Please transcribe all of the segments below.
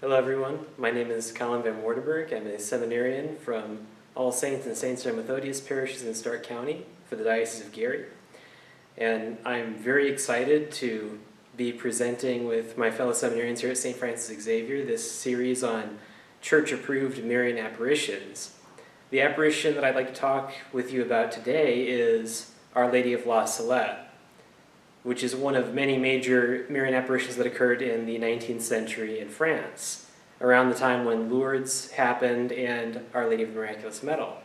Hello everyone, my name is Colin Van Wardenberg. I'm a seminarian from All Saints and St. Sarah Methodius parishes in Stark County for the Diocese of Gary. And I'm very excited to be presenting with my fellow seminarians here at St. Francis Xavier this series on church-approved Marian apparitions. The apparition that I'd like to talk with you about today is Our Lady of La Salette, which is one of many major Marian apparitions that occurred in the 19th century in France, around the time when Lourdes happened and Our Lady of the Miraculous Medal.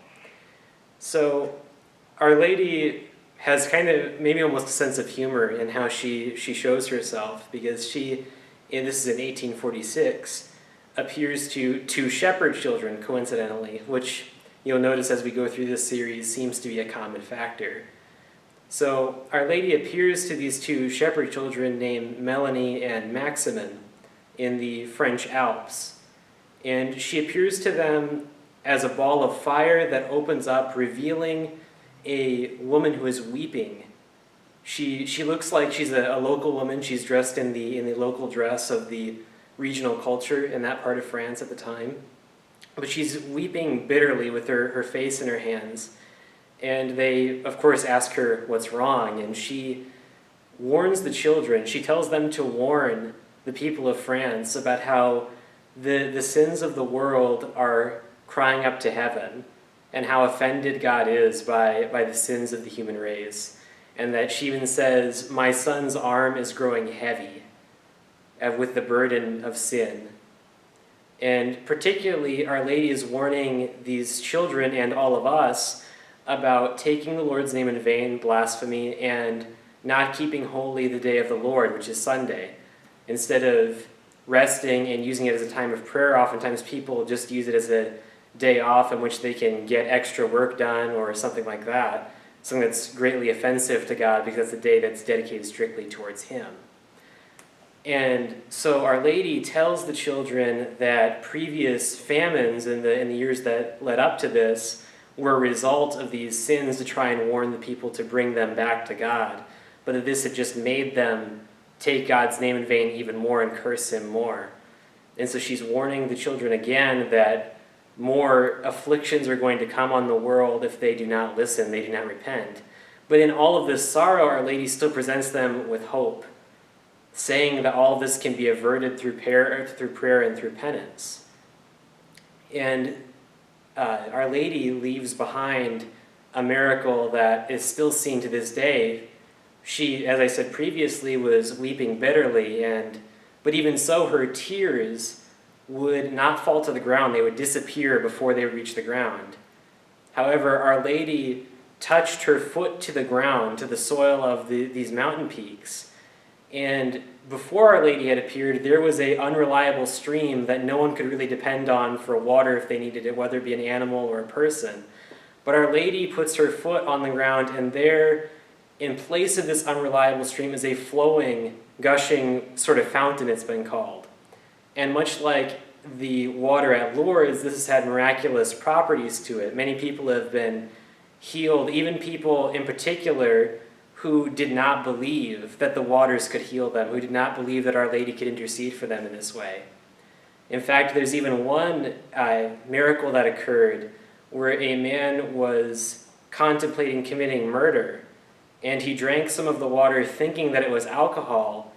So Our Lady has kind of maybe almost a sense of humor in how she shows herself, because she, and this is in 1846, appears to two shepherd children, coincidentally, which you'll notice as we go through this series seems to be a common factor. So Our Lady appears to these two shepherd children named Melanie and Maximin in the French Alps. And she appears to them as a ball of fire that opens up, revealing a woman who is weeping. She looks like she's a local woman. She's dressed in the local dress of the regional culture in that part of France at the time. But she's weeping bitterly with her face in her hands. And they, of course, ask her what's wrong, and she warns the children. She tells them to warn the people of France about how the sins of the world are crying up to heaven, and how offended God is by the sins of the human race. And that she even says, "My son's arm is growing heavy with the burden of sin." And particularly, Our Lady is warning these children and all of us about taking the Lord's name in vain, blasphemy, and not keeping holy the day of the Lord, which is Sunday. Instead of resting and using it as a time of prayer, oftentimes people just use it as a day off in which they can get extra work done or something like that, something that's greatly offensive to God because it's a day that's dedicated strictly towards Him. And so Our Lady tells the children that previous famines in the years that led up to this were a result of these sins to try and warn the people to bring them back to God, but that this had just made them take God's name in vain even more and curse Him more. And so she's warning the children again that more afflictions are going to come on the world if they do not listen, they do not repent. But in all of this sorrow, Our Lady still presents them with hope, saying that all of this can be averted through prayer and through penance. And Our Lady leaves behind a miracle that is still seen to this day. She, as I said previously, was weeping bitterly, but even so, her tears would not fall to the ground. They would disappear before they reached the ground. However, Our Lady touched her foot to the ground, to the soil of these mountain peaks. And before Our Lady had appeared, there was an unreliable stream that no one could really depend on for water if they needed it, whether it be an animal or a person. But Our Lady puts her foot on the ground, and there, in place of this unreliable stream, is a flowing, gushing sort of fountain, it's been called. And much like the water at Lourdes, this has had miraculous properties to it. Many people have been healed, even people in particular who did not believe that the waters could heal them, who did not believe that Our Lady could intercede for them in this way. In fact, there's even one miracle that occurred where a man was contemplating committing murder, and he drank some of the water thinking that it was alcohol,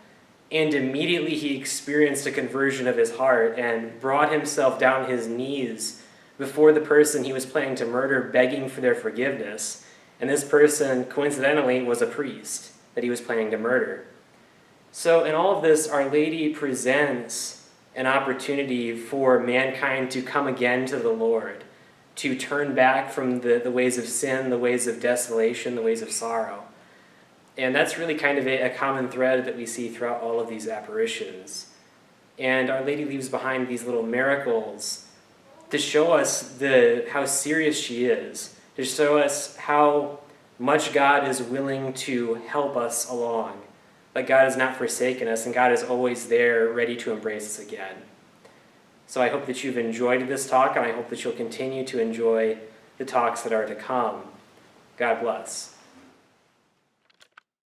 and immediately he experienced a conversion of his heart and brought himself down his knees before the person he was planning to murder, begging for their forgiveness. And this person, coincidentally, was a priest that he was planning to murder. So in all of this, Our Lady presents an opportunity for mankind to come again to the Lord, to turn back from the ways of sin, the ways of desolation, the ways of sorrow. And that's really kind of a common thread that we see throughout all of these apparitions. And Our Lady leaves behind these little miracles to show us how serious she is, to show us how much God is willing to help us along, that God has not forsaken us, and God is always there, ready to embrace us again. So I hope that you've enjoyed this talk, and I hope that you'll continue to enjoy the talks that are to come. God bless.